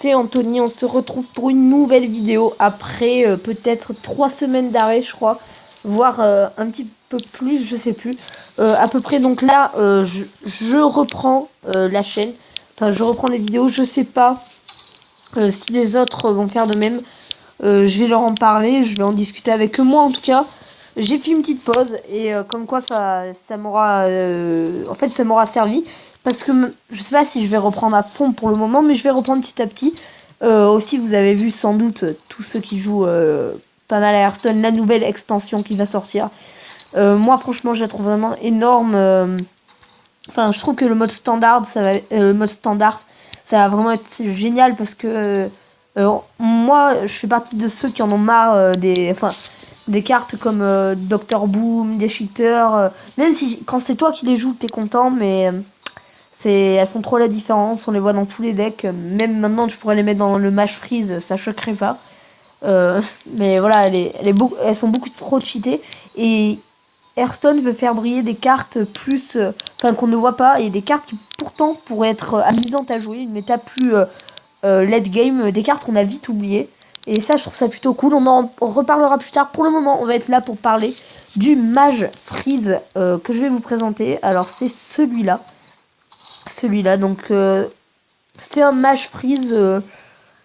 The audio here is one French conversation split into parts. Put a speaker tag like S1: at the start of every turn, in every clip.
S1: c'est Anthony, on se retrouve pour une nouvelle vidéo après peut-être 3 semaines d'arrêt, je crois, voire un petit peu plus, je sais plus. À peu près, donc là, je reprends la chaîne, enfin je reprends les vidéos, je sais pas si les autres vont faire de même. Je vais leur en parler, je vais en discuter avec eux. Moi en tout cas, j'ai fait une petite pause et comme quoi ça m'aura en fait ça m'aura servi parce que je sais pas si je vais reprendre à fond pour le moment, mais je vais reprendre petit à petit. Aussi, vous avez vu sans doute tous ceux qui jouent pas mal à Hearthstone, la nouvelle extension qui va sortir. Moi franchement, je la trouve vraiment énorme. Enfin, je trouve que le mode standard, ça va vraiment être génial parce que moi, je fais partie de ceux qui en ont marre des cartes comme Dr Boom, des cheaters. Même si quand c'est toi qui les joues, t'es content, mais elles font trop la différence. On les voit dans tous les decks. Même maintenant, tu pourrais les mettre dans le match freeze, ça choquerait pas. Mais voilà, elles sont beaucoup trop cheatées et Hearthstone veut faire briller des cartes plus, qu'on ne voit pas, et des cartes qui pourtant pourraient être amusantes à jouer, une méta plus late game, des cartes qu'on a vite oubliées. Et ça, je trouve ça plutôt cool. On en reparlera plus tard. Pour le moment, on va être là pour parler du Mage Freeze que je vais vous présenter. Alors, c'est celui-là. Celui-là, donc, c'est un Mage Freeze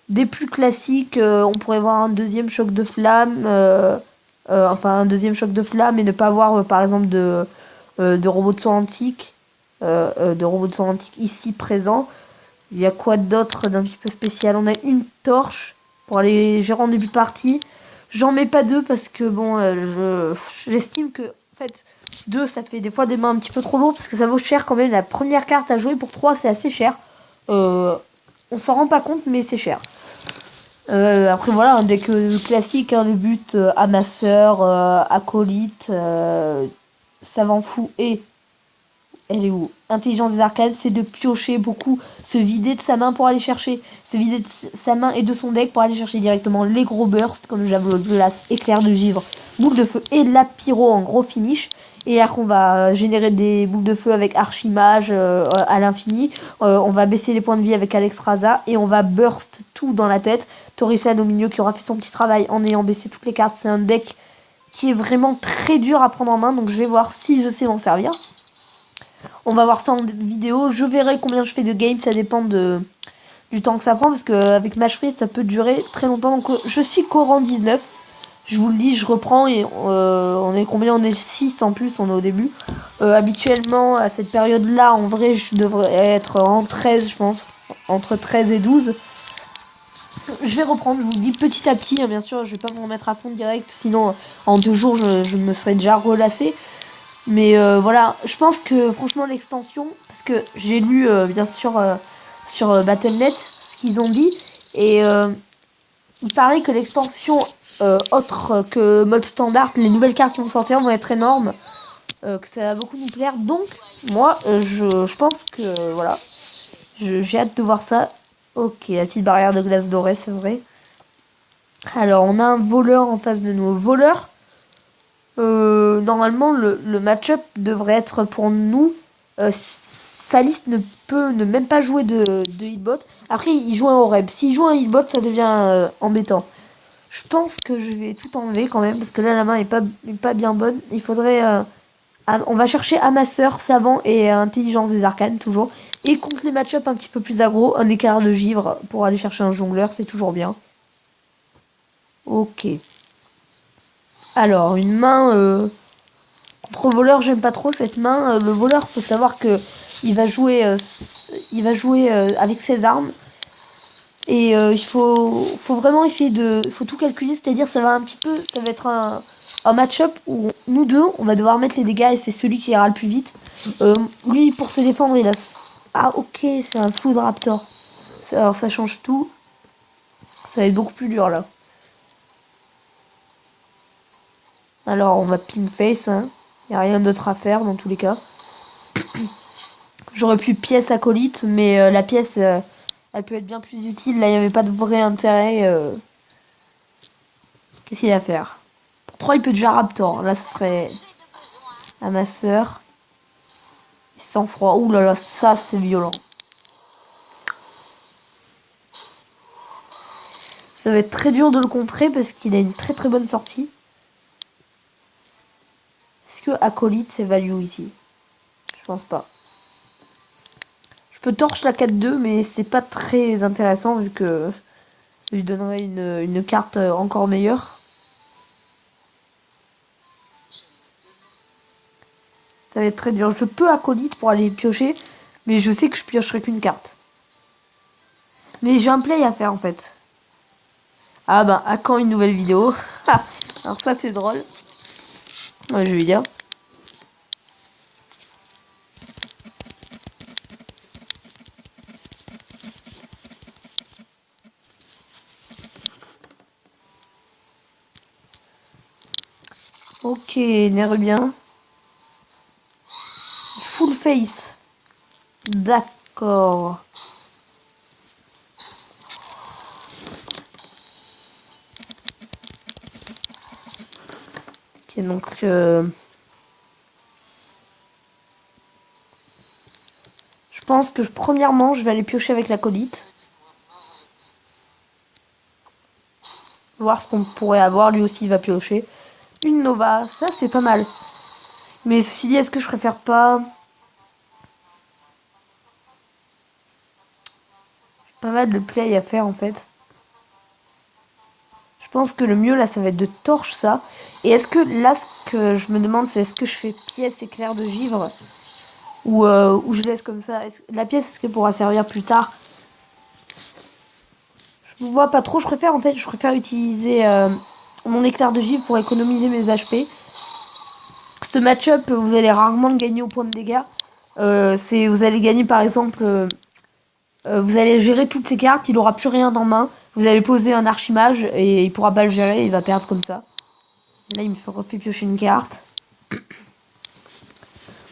S1: des plus classiques. On pourrait voir un deuxième choc de flamme. Un deuxième choc de flamme et ne pas avoir, par exemple, de robots de soins antiques. De robots de soins antiques ici présents. Il y a quoi d'autre d'un petit peu spécial? On a une torche pour aller gérer en début de partie. J'en mets pas deux parce que bon, j'estime que en fait deux ça fait des fois des mains un petit peu trop lourdes parce que ça vaut cher quand même. La première carte à jouer pour 3 c'est assez cher. On s'en rend pas compte mais c'est cher. Après voilà, un deck classique, hein, le but amasseur, acolyte, savant fou et elle est où? Intelligence des arcades, c'est de piocher beaucoup, se vider de sa main pour aller chercher, se vider de sa main et de son deck pour aller chercher directement les gros bursts comme le javelot de glace, éclair de givre, boule de feu et la pyro en gros finish. Et après on va générer des boules de feu avec Archimage à l'infini. On va baisser les points de vie avec Alexstrasza et on va burst tout dans la tête. Torrifiad au milieu qui aura fait son petit travail en ayant baissé toutes les cartes. C'est un deck qui est vraiment très dur à prendre en main, donc je vais voir si je sais m'en servir. On va voir ça en vidéo. Je verrai combien je fais de game. Ça dépend du temps que ça prend. Parce qu'avec Match Free, ça peut durer très longtemps. Donc je suis qu'au rang 19. Je vous le dis, je reprends. Et on est combien? On est 6 en plus. On est au début. Habituellement, à cette période-là, en vrai, je devrais être en 13, je pense. Entre 13 et 12. Je vais reprendre, je vous le dis petit à petit. Bien sûr, je vais pas me remettre à fond direct. Sinon, en 2 jours, je me serais déjà relâché. Mais voilà, je pense que franchement l'extension, parce que j'ai lu bien sûr sur Battle.net ce qu'ils ont dit, et il paraît que l'extension autre que mode standard, les nouvelles cartes qui vont sortir vont être énormes, que ça va beaucoup nous plaire. Donc moi je pense que voilà, j'ai hâte de voir ça. Ok, la petite barrière de glace dorée, c'est vrai. Alors on a un voleur en face de nous. Voleur, normalement, le match-up devrait être pour nous. Salis ne peut ne même pas jouer de hitbot. Après, il joue un Oreb. S'il joue un hitbot, ça devient embêtant. Je pense que je vais tout enlever quand même, parce que là, la main est pas bien bonne. Il faudrait... on va chercher Amasseur, Savant et Intelligence des Arcanes, toujours. Et contre les match-up un petit peu plus aggro, un écart de givre pour aller chercher un jongleur, c'est toujours bien. Ok. Alors, une main... Contre voleur, j'aime pas trop cette main. Le voleur, faut savoir que il va jouer avec ses armes. Et faut vraiment essayer faut tout calculer, c'est-à-dire ça va être un match-up où nous deux, on va devoir mettre les dégâts et c'est celui qui ira le plus vite. Lui, pour se défendre, il a... Ah ok, c'est un Flood Raptor. Alors ça change tout. Ça va être beaucoup plus dur là. Alors on va pin face, hein. Y a rien d'autre à faire dans tous les cas. J'aurais pu pièce acolyte, mais la pièce, elle peut être bien plus utile. Là, il n'y avait pas de vrai intérêt. Qu'est-ce qu'il y a à faire? Pour 3, il peut déjà Raptor. Là, ce serait amasseur. Sang froid. Ouh là là, ça, c'est violent. Ça va être très dur de le contrer parce qu'il a une très très bonne sortie. Est-ce que Acolyte c'est value ici? Je pense pas. Je peux torche la 4-2 mais c'est pas très intéressant vu que ça lui donnerait une carte encore meilleure. Ça va être très dur. Je peux Acolyte pour aller piocher, mais je sais que je piocherai qu'une carte. Mais j'ai un play à faire en fait. Ah bah, à quand une nouvelle vidéo? Alors ça c'est drôle. Ouais, je vais dire. Ok, Nerubien. Full face. D'accord. Ok, donc... je pense que premièrement, je vais aller piocher avec l'acolyte. Voir ce qu'on pourrait avoir. Lui aussi, il va piocher. Une Nova, ça c'est pas mal. Mais ceci dit, est-ce que je préfère pas... Pas mal de play à faire en fait. Je pense que le mieux là, ça va être de torche ça. Et est-ce que là, ce que je me demande, c'est est-ce que je fais pièce éclair de givre ou je laisse comme ça. La pièce, est-ce qu'elle pourra servir plus tard? Je ne vois pas trop. Je préfère utiliser mon éclair de givre pour économiser mes HP. Ce match-up, vous allez rarement le gagner au point de dégâts. Vous allez gagner par exemple... vous allez gérer toutes ces cartes, il aura plus rien en main. Vous allez poser un archimage et il pourra pas le gérer, il va perdre comme ça. Là, il me refait piocher une carte.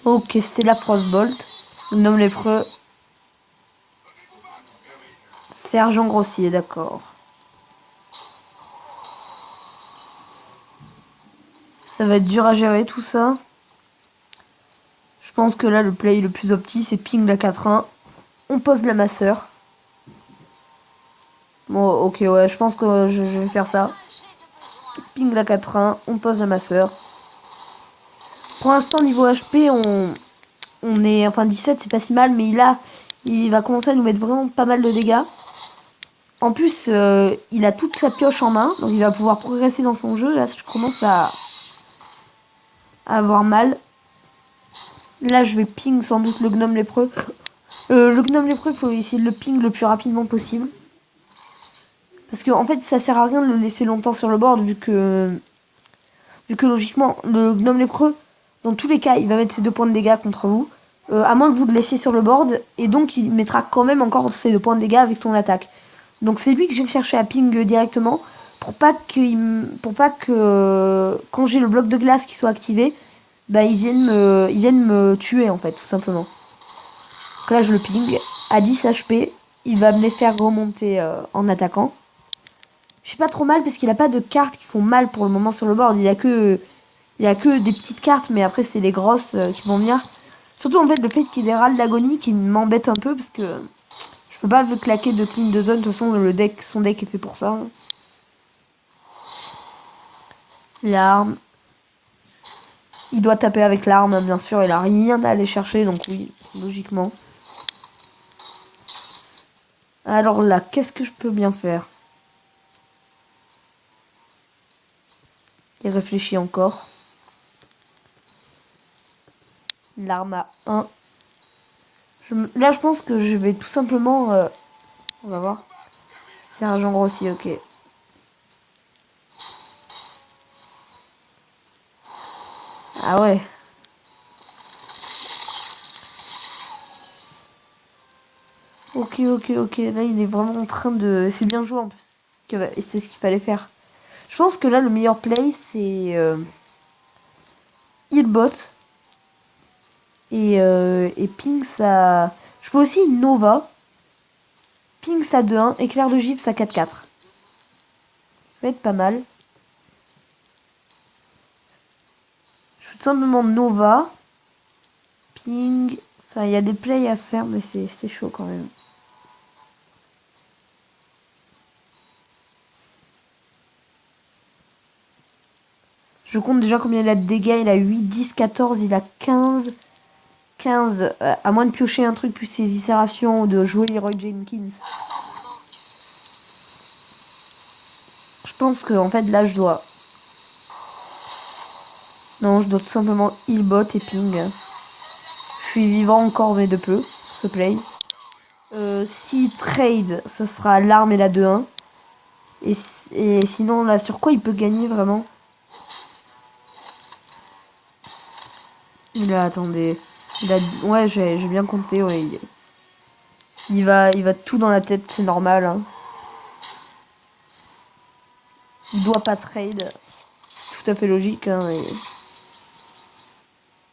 S1: Ok, c'est la Frostbolt. Le gnome lépreux. Sergent Grossier, d'accord. Ça va être dur à gérer tout ça. Je pense que là, le play le plus opti, c'est ping la 4-1. On pose la masseur. Bon, ok, ouais, je pense que je vais faire ça. Ping la 4-1, on pose la masseur. Pour l'instant, niveau HP, on est... Enfin, 17, c'est pas si mal, mais il va commencer à nous mettre vraiment pas mal de dégâts. En plus, il a toute sa pioche en main, donc il va pouvoir progresser dans son jeu. Là, je commence à avoir mal. Là, je vais ping sans doute le gnome lépreux. Le gnome lépreux, il faut essayer de le ping le plus rapidement possible. Parce que en fait, ça sert à rien de le laisser longtemps sur le board, vu que logiquement, le gnome lépreux, dans tous les cas, il va mettre ses 2 points de dégâts contre vous. À moins que vous le laissiez sur le board, et donc il mettra quand même encore ses 2 points de dégâts avec son attaque. Donc c'est lui que je vais chercher à ping directement, pour pas que quand j'ai le bloc de glace qui soit activé, bah il vienne me tuer en fait, tout simplement. Donc là je le ping, à 10 HP, il va me les faire remonter en attaquant. Je suis pas trop mal parce qu'il a pas de cartes qui font mal pour le moment sur le board, il a que des petites cartes, mais après c'est les grosses qui vont venir. Surtout en fait le fait qu'il ait râle d'agonie qui m'embête un peu parce que je peux pas le claquer de clean de zone. De toute façon son deck est fait pour ça. L'arme. Il doit taper avec l'arme bien sûr, il a rien à aller chercher donc oui, logiquement. Alors là, qu'est-ce que je peux bien faire? Il réfléchit encore. L'arme à 1. Là je pense que je vais tout simplement... on va voir. C'est un genre aussi, ok. Ah ouais. Ok. Là, il est vraiment en train de... C'est bien joué en plus. C'est ce qu'il fallait faire. Je pense que là, le meilleur play, c'est... Healbot. Et ping ça... Je peux aussi une Nova. Ping ça 2-1. Éclair de givre ça 4-4. Ça va être pas mal. Je fais tout simplement Nova. Ping... Enfin, il y a des plays à faire, mais c'est chaud quand même. Je compte déjà combien il a de dégâts. Il a 8, 10, 14, il a 15. 15. À moins de piocher un truc plus ses viscérations ou de jouer Leroy Jenkins. Je pense que en fait là je dois... Non, je dois tout simplement healbot et ping. Je suis vivant encore mais de peu. Ce play. Si trade, ça sera l'arme et la 2-1. Et sinon là sur quoi il peut gagner vraiment? Attendez. Ouais, j'ai bien compté. Ouais, il va tout dans la tête, c'est normal. Hein. Il doit pas trade. Tout à fait logique. Hein,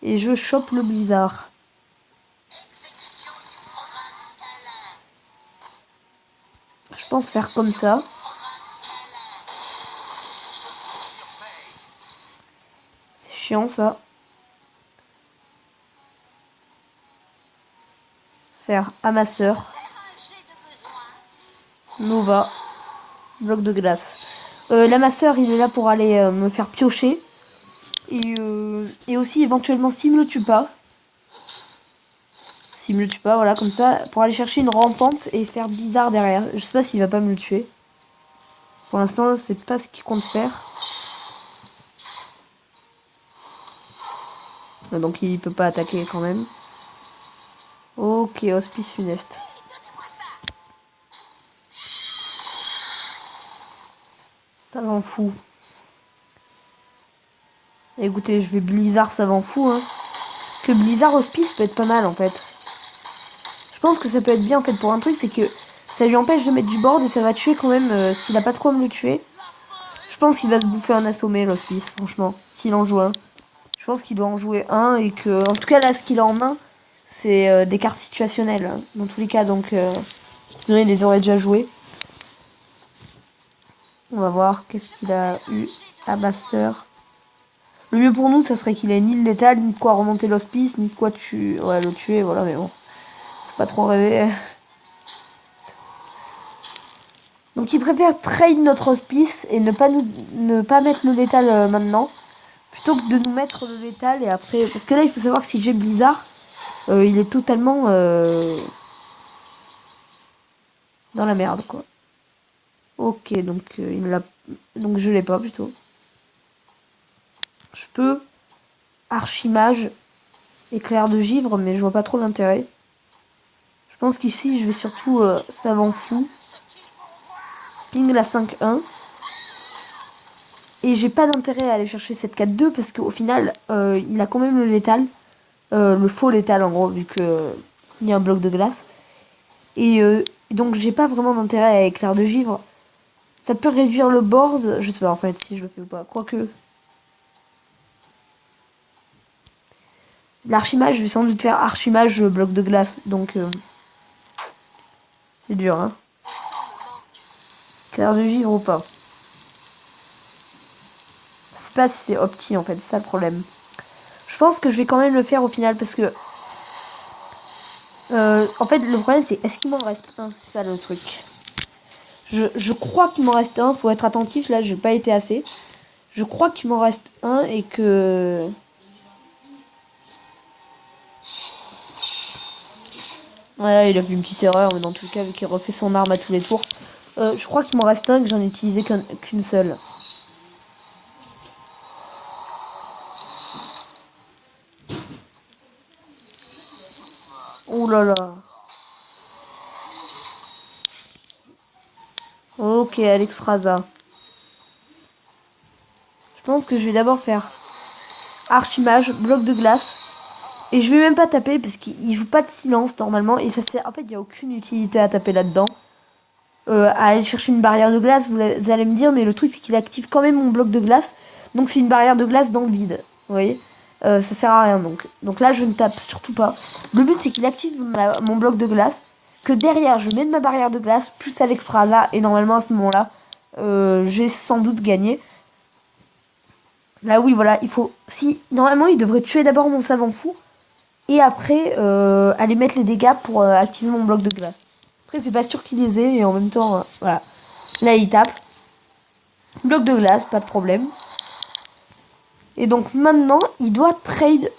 S1: et je chope le blizzard. Je pense faire comme ça. C'est chiant ça. Faire amasseur. Nova. Bloc de glace. L'amasseur, il est là pour aller me faire piocher. Et aussi, éventuellement, s'il me le tue pas. S'il me le tue pas, voilà, comme ça. Pour aller chercher une rampante et faire bizarre derrière. Je sais pas s'il va pas me le tuer. Pour l'instant, c'est pas ce qu'il compte faire. Donc il peut pas attaquer quand même. Ok, hospice funeste. Ça m'en fout. Écoutez, je vais blizzard, ça m'en fout. Hein. Que blizzard hospice peut être pas mal en fait. Je pense que ça peut être bien en fait pour un truc, c'est que ça lui empêche de mettre du board et ça va tuer quand même s'il a pas de quoi me le tuer. Je pense qu'il va se bouffer un assommé l'hospice, franchement, s'il en joue un. Je pense qu'il doit en jouer un et que, en tout cas là, ce qu'il a en main, c'est des cartes situationnelles, hein, dans tous les cas, donc sinon il les aurait déjà jouées. On va voir qu'est-ce qu'il a eu. Amasseur. Le mieux pour nous, ça serait qu'il ait ni le létal, ni de quoi remonter l'hospice, ni de quoi le tuer, voilà, mais bon. Faut pas trop rêver. Donc il préfère trade notre hospice et ne pas mettre le létal maintenant. Plutôt que de nous mettre le létal et après... Parce que là, il faut savoir que si j'ai blizzard, il est totalement dans la merde, quoi. Ok, donc il l'a... Donc je l'ai pas, plutôt. Je peux archimage, éclair de givre, mais je vois pas trop l'intérêt. Je pense qu'ici, je vais surtout savant fou. Ping la 5-1. Et j'ai pas d'intérêt à aller chercher cette 4-2 parce qu'au final, il a quand même le létal. Le faux létal en gros, vu que il y a un bloc de glace. Et donc j'ai pas vraiment d'intérêt à éclair de givre. Ça peut réduire le board, je sais pas en fait si je le fais ou pas. Quoique. L'archimage, je vais sans doute faire archimage bloc de glace. Donc c'est dur hein. Éclair de givre ou pas. Je sais pas si c'est opti en fait, c'est ça le problème. Je pense que je vais quand même le faire au final parce que en fait le problème c'est est-ce qu'il m'en reste un, c'est ça le truc. Je crois qu'il m'en reste un, faut être attentif, là j'ai pas été assez. Je crois qu'il m'en reste un et que... Ouais, il a fait une petite erreur, mais dans tout le cas, vu qu'il refait son arme à tous les tours. Je crois qu'il m'en reste un et que j'en ai utilisé qu'une seule. Oh là là. Ok, Alex Raza. Je pense que je vais d'abord faire archimage, bloc de glace. Et je vais même pas taper parce qu'il joue pas de silence normalement. Et ça sert. En fait, il n'y a aucune utilité à taper là-dedans. À aller chercher une barrière de glace, vous allez me dire, mais le truc c'est qu'il active quand même mon bloc de glace. Donc c'est une barrière de glace dans le vide. Vous voyez, ça sert à rien donc. Donc là, je ne tape surtout pas. Le but c'est qu'il active mon bloc de glace. Que derrière, je mets de ma barrière de glace, plus Alex Raza. Et normalement, à ce moment-là, j'ai sans doute gagné. Là, oui, voilà, il faut... Si, normalement, il devrait tuer d'abord mon savant fou. Et après, aller mettre les dégâts pour activer mon bloc de glace. Après, c'est pas sûr qu'il les ait. Et en même temps, voilà. Là, il tape. Bloc de glace, pas de problème. Et donc maintenant, il doit trade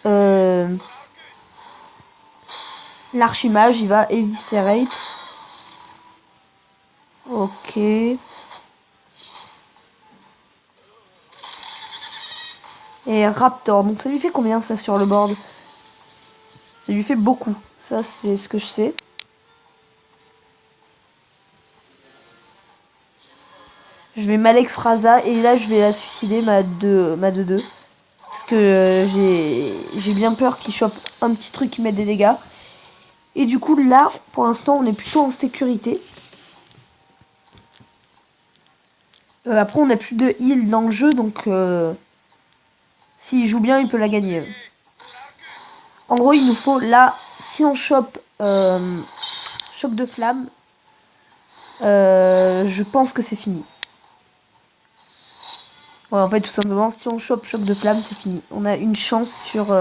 S1: l'archimage. Il va eviscerate. Ok. Et Raptor. Donc ça lui fait combien ça sur le board? Ça lui fait beaucoup. Ça c'est ce que je sais. Je vais Malex Raza et là je vais la suicider ma 2-2. Parce que j'ai bien peur qu'il chope un petit truc qui mette des dégâts. Et du coup là pour l'instant on est plutôt en sécurité. Après on n'a plus de heal dans le jeu donc s'il joue bien il peut la gagner. En gros il nous faut là, si on chope choc de flamme, je pense que c'est fini. Ouais, en fait tout simplement si on chope choc de flamme c'est fini. On a une chance sur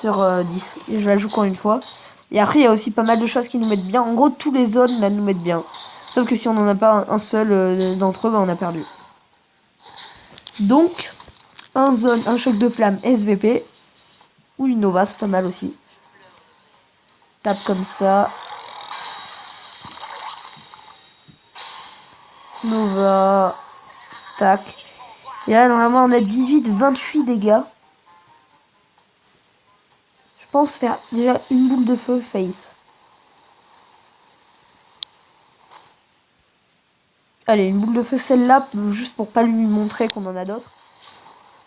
S1: 10. Et je la joue qu'en une fois. Et après il y a aussi pas mal de choses qui nous mettent bien. En gros tous les zones là nous mettent bien. Sauf que si on n'en a pas un seul d'entre eux, bah, on a perdu. Donc un zone, un choc de flamme SVP. Ou une Nova, c'est pas mal aussi. Tape comme ça. Nova. Tac. Et là, normalement, on a 18, 28 dégâts. Je pense faire déjà une boule de feu face. Allez, une boule de feu, celle-là, juste pour pas lui montrer qu'on en a d'autres.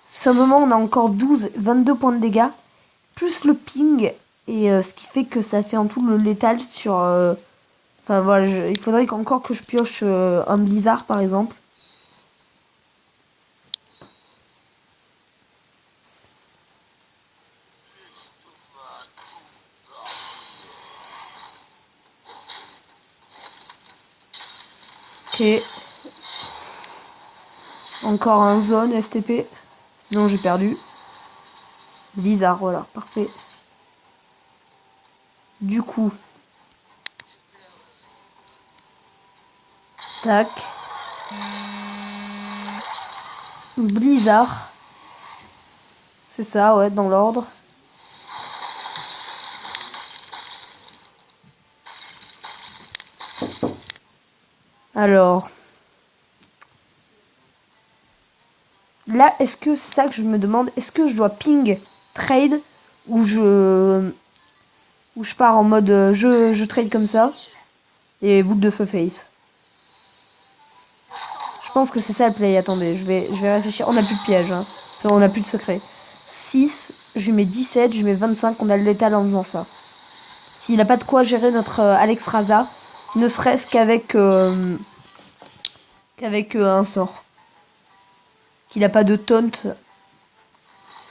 S1: Simplement, on a encore 12, 22 points de dégâts. Plus le ping. Et ce qui fait que ça fait en tout le létal sur... Enfin voilà, il faudrait encore que je pioche un blizzard par exemple. Ok. Encore un zone STP. Sinon j'ai perdu. Blizzard, voilà, parfait. Du coup. Tac. Blizzard. C'est ça, ouais, dans l'ordre. Alors. Là, est-ce que c'est ça que je me demande? Est-ce que je dois ping trade ou je pars en mode je trade comme ça et boule de feu face? Je pense que c'est ça le play. Attendez, je vais réfléchir. On n'a plus de piège, hein. Enfin, on n'a plus de secret. 6, je lui mets 17, je lui mets 25, on a le létal en faisant ça. S'il n'a pas de quoi gérer notre Alex Raza, ne serait-ce qu'avec un sort. Qu'il n'a pas de taunt.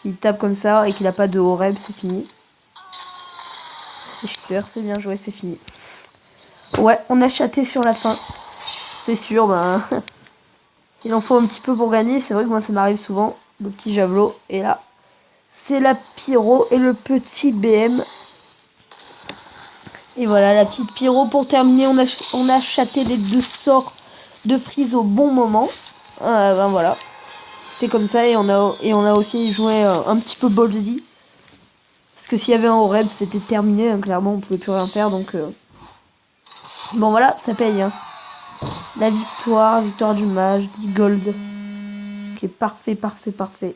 S1: S'il tape comme ça et qu'il n'a pas de Horeb, c'est fini. C'est bien joué, c'est fini. Ouais, on a chaté sur la fin. C'est sûr, bah... il en faut un petit peu pour gagner. C'est vrai que moi, ça m'arrive souvent. Le petit javelot. Et là, c'est la pyro et le petit BM. Et voilà, la petite pyro. Pour terminer, on a chaté les 2 sorts de Freeze au bon moment. Ben voilà. C'est comme ça. Et on a aussi joué un petit peu ballsy. Parce que s'il y avait un Horeb, c'était terminé. Hein, clairement, on pouvait plus rien faire. Donc, bon, voilà, ça paye. Hein. La victoire du mage, du gold. Qui est parfait, parfait, parfait.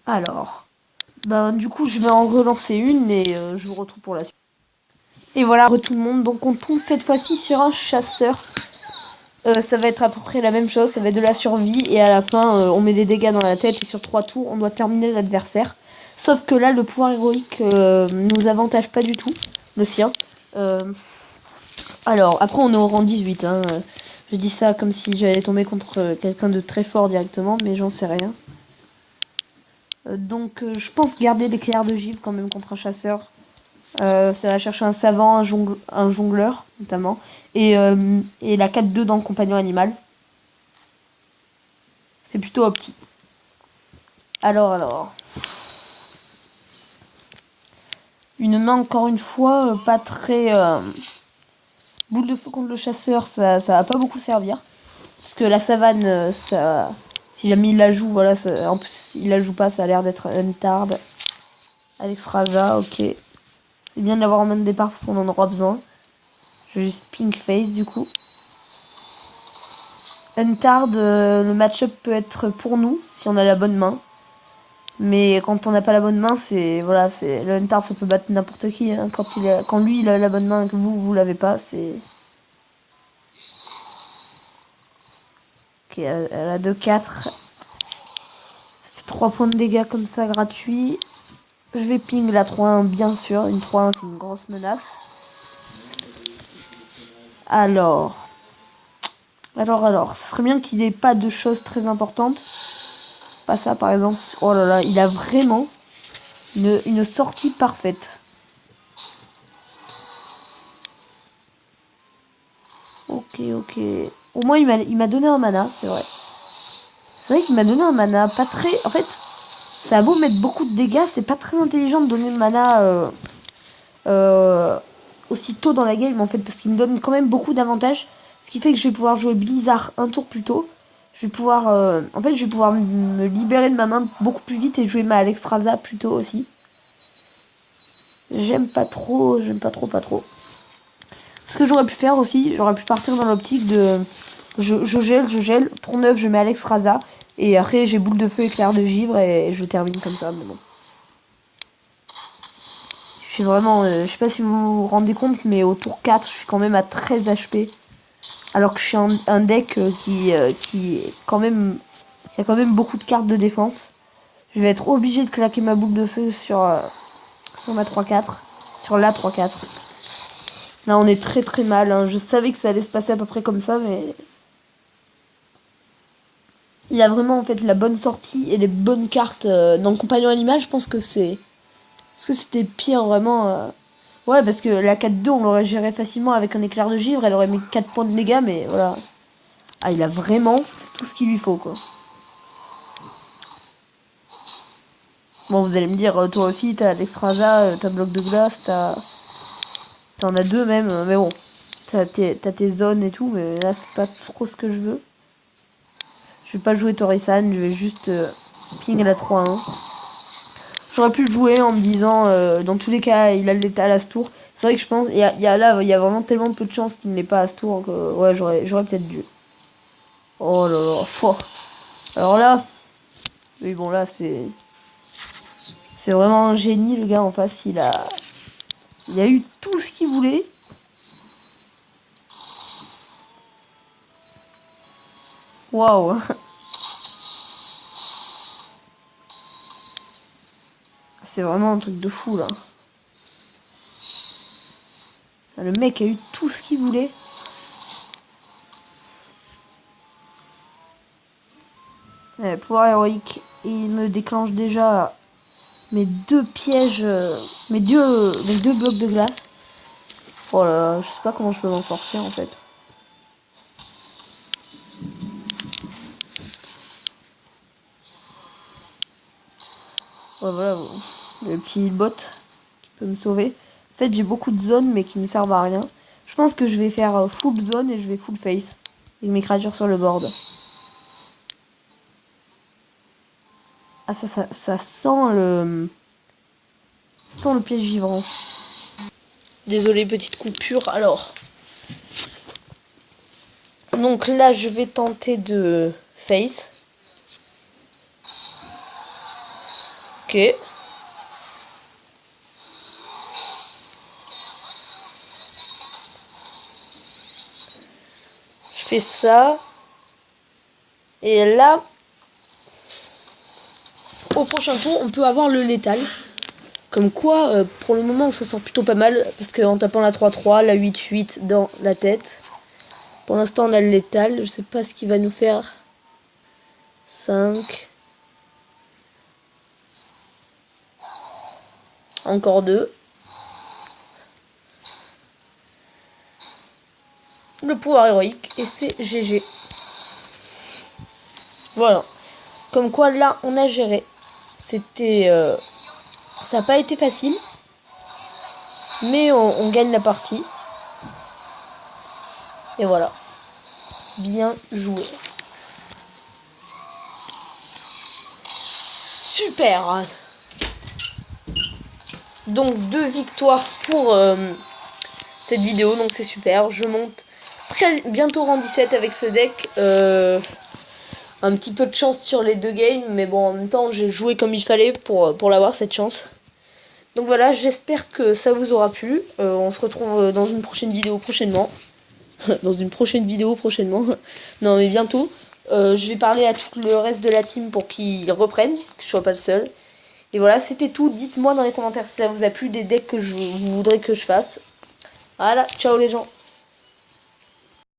S1: Alors, ben du coup, je vais en relancer une et je vous retrouve pour la suite. Et voilà, tout le monde. Donc, on tombe cette fois-ci sur un chasseur. Ça va être à peu près la même chose. Ça va être de la survie et à la fin, on met des dégâts dans la tête et sur 3 tours, on doit terminer l'adversaire. Sauf que là, le pouvoir héroïque nous avantage pas du tout, le sien. Alors, après, on est au rang 18. Hein. Je dis ça comme si j'allais tomber contre quelqu'un de très fort directement, mais j'en sais rien. Donc, je pense garder l'éclair de givre quand même contre un chasseur. Ça va chercher un savant, un jongleur, notamment. Et la 4-2 dans le compagnon animal. C'est plutôt opti. Alors. Une main, encore une fois, pas très... boule de feu contre le chasseur, ça va pas beaucoup servir. Parce que la savane, ça... Si jamais il la joue, voilà, ça... en plus il la joue pas, ça a l'air d'être Untard. Alexstrasza, ok. C'est bien de l'avoir en main de départ parce qu'on en aura besoin. Je vais juste pink face du coup. Untard, le match-up peut être pour nous si on a la bonne main. Mais quand on n'a pas la bonne main, c'est voilà, c'est le Untard, ça peut battre n'importe qui. Hein. Quand lui il a la bonne main et que vous l'avez pas, c'est. Ok, elle a 2-4. Ça fait 3 points de dégâts comme ça gratuit. Je vais ping la 3-1 bien sûr. Une 3-1 c'est une grosse menace. Alors, ça serait bien qu'il ait pas de choses très importantes. Pas ça par exemple. Oh là là, il a vraiment une sortie parfaite. Ok. Au moins il m'a donné un mana, c'est vrai. C'est vrai qu'il m'a donné un mana pas très... En fait, ça a beau mettre beaucoup de dégâts, c'est pas très intelligent de donner le mana aussi tôt dans la game en fait, parce qu'il me donne quand même beaucoup d'avantages. Ce qui fait que je vais pouvoir jouer Blizzard un tour plus tôt. Je vais pouvoir... en fait, je vais pouvoir me libérer de ma main beaucoup plus vite et jouer ma Alexstrasza plus tôt aussi. J'aime pas trop. Ce que j'aurais pu faire aussi, j'aurais pu partir dans l'optique de... Je gèle, tour 9, je mets Alexstrasza. Et après, j'ai boule de feu, éclair de givre et je termine comme ça. Mais bon. Je suis vraiment... je sais pas si vous vous rendez compte, mais au tour 4, je suis quand même à 13 HP. Alors que je suis un deck qui est quand même... qui a quand même beaucoup de cartes de défense. Je vais être obligé de claquer ma boule de feu sur ma 3-4. Sur la 3-4. Là, on est très mal. Hein. Je savais que ça allait se passer à peu près comme ça, mais... Il a vraiment en fait la bonne sortie et les bonnes cartes dans le compagnon animal. Je pense que c'est... Est-ce que c'était pire vraiment Ouais, parce que la 4-2, on l'aurait géré facilement avec un éclair de givre. Elle aurait mis 4 points de dégâts, mais voilà. Ah, il a vraiment tout ce qu'il lui faut, quoi. Bon, vous allez me dire, toi aussi, t'as Alexstrasza, t'as bloc de glace, t'en as 2 même, mais bon. T'as tes zones et tout, mais là, c'est pas trop ce que je veux. Je vais pas jouer Torisan, je vais juste ping la 3-1. J'aurais pu le jouer en me disant, dans tous les cas, il a l'état à ce tour. C'est vrai que je pense, il y a vraiment tellement peu de chances qu'il n'ait pas à ce tour que, ouais, j'aurais peut-être dû. Oh là là, fort. Alors là, oui, bon, là, c'est vraiment un génie, le gars en face. Il a eu tout ce qu'il voulait. Waouh. C'est vraiment un truc de fou, là. Le mec a eu tout ce qu'il voulait. Pouvoir héroïque. Et il me déclenche déjà mes 2 pièges, mes deux blocs de glace. Oh là là, je sais pas comment je peux m'en sortir en fait. Ouais, voilà, le petit bot qui peut me sauver. En fait, j'ai beaucoup de zones mais qui ne servent à rien. Je pense que je vais faire full zone et je vais full face. Avec mes créatures sur le board. Ah, ça sent le piège givrant. Désolé, petite coupure. Alors. Donc là, je vais tenter de face. Ok. Je fais ça. Et là, au prochain tour, on peut avoir le létal. Comme quoi, pour le moment, on se sent plutôt pas mal. Parce qu'en tapant la 3-3, la 8-8 dans la tête. Pour l'instant, on a le létal. Je sais pas ce qu'il va nous faire. 5. Encore 2. Le pouvoir héroïque. Et c'est GG. Voilà. Comme quoi, là, on a géré. C'était... ça n'a pas été facile. Mais on gagne la partie. Et voilà. Bien joué. Super. Donc 2 victoires pour cette vidéo, donc c'est super. Je monte bientôt rang 17 avec ce deck. Un petit peu de chance sur les 2 games, mais bon, en même temps j'ai joué comme il fallait pour l'avoir, cette chance. Donc voilà, j'espère que ça vous aura plu. On se retrouve dans une prochaine vidéo prochainement. Dans une prochaine vidéo prochainement. Non mais bientôt. Je vais parler à tout le reste de la team pour qu'ils reprennent, que je sois pas le seul. Et voilà, c'était tout. Dites-moi dans les commentaires si ça vous a plu, des decks que vous voudrez que je fasse. Voilà, ciao les gens.